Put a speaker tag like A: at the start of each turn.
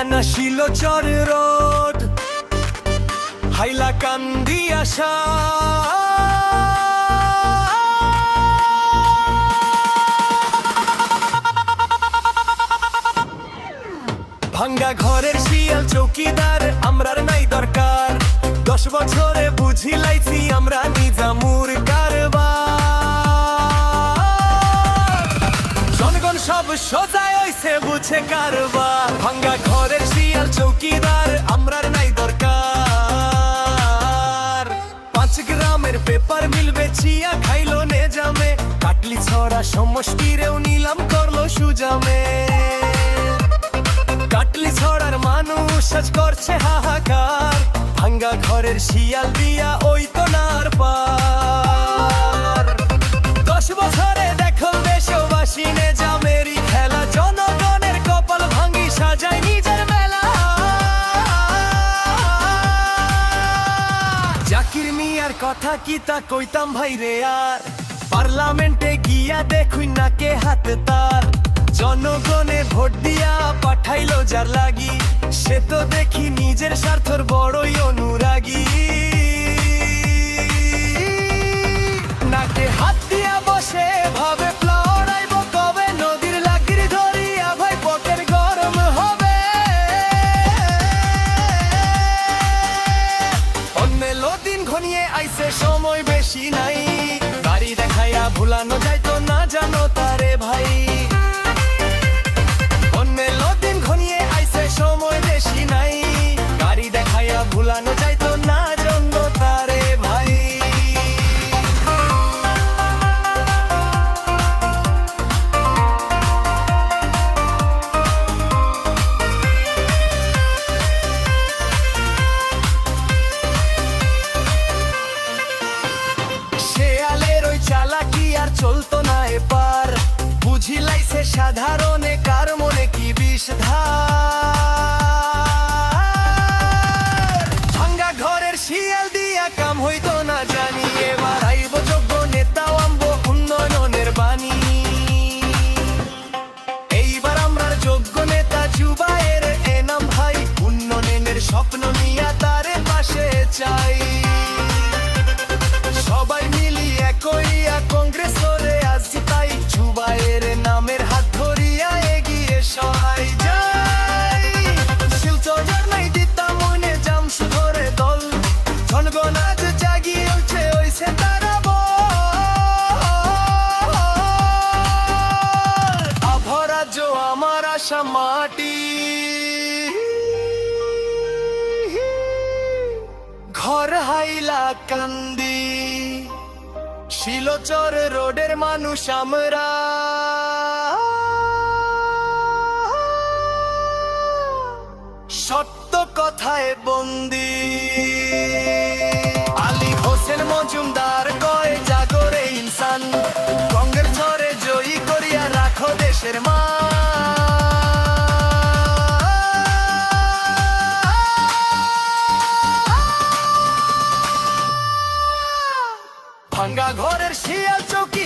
A: ঠিকানা শিলচর রোড, হাইলাকান্দি আসা। ভাঙ্গা ঘরের শিয়াল চৌকিদার আমরার নাই দরকার। 10 বছরে বুঝি লাইছি আমরা নিজামুর কারবার। জনগণ সব সোজায় হইছে বুঝে কারবার। ভাঙ্গা ঘরের শিয়াল চৌকিদার আমরার নাই দরকার। 5 গ্রামের পেপার মিলবে চিয়া খাইলো নে জামে। কাটলি ছড়া সমষ্টিরেও নিলাম করলো সুজামে। কাটলি ছড়ার মানুষ আজ করছে হাহাকার। ভাঙ্গা ঘরের শিয়াল দিয়া ওই তো নার পার। 10 বছরে দেখো দেশবাসী নে জামেরি খেলা। জনগণের কপাল ভাঙ্গি সাজায় নিজের মেলা। জাকির মিয়ার কথা কি তা কইতাম ভাই রে আর। পার্লামেন্টে গিয়া দেখুই না কে হাতে তার। জনগণে ভোট দিয়া পাঠাইলো যার লাগি। সে তো দেখি নিজের স্বার্থর বড়ই অনুরাগী। নাকে হাত দিয়া বসে ভাবে প্লড়াইব কবে। নদীর লাগির ধরিয়া ভাই পকের গরম হবে। অন্যের দিন ঘনিয়ে আইছে সময় বেশি নাই। গাড়ি দেখাইয়া ভুলানো যাইতো না জানো তারে ভাই। সময় বেশি নাই, গাড়ি দেখাইয়া ভুলানো যাইতো না জন্য তারে ভাই। শেয়ালের ওই চালাকি আর চলতো না এপার। বুঝিলাইছে সাধারণে কার মনে কি বিষধার। ভাঙ্গা ঘরের শিয়াল দিয়া কাম হইতো না জানি। এবার আইব যোগ্য নেতা আনবো উন্নয়নের বাণী। এইবার আমরা যোগ্য নেতা জুবায়ের এনাম ভাই। উন্নয়নের স্বপ্ন নিয়া তারে পাশে চাই। সবাই মিলি একইয়া কংগ্রেস করে আসি তাই। জুবায়ের নামের হাত ধরিয়া এগিয়ে সহায় যাই। শিলচর নাই দিতাম মনে জাম সুধরে দল। জনগণ আজ জাগিয়ে উঠে হইছে তারা বল। আভরাজ্য আমার আশা মাটি। ঘর হাইলাকান্দি, শিলচর রোডের মানুষ আমরা। সত্য কথায় বন্দি। আলী হোসেন মজুমদার কয় জাগরে ইনসান। রঙের ঝড়ে জয়ী করিয়া রাখো দেশের মা। ভাঙ্গা ঘরের শিয়াল চৌকি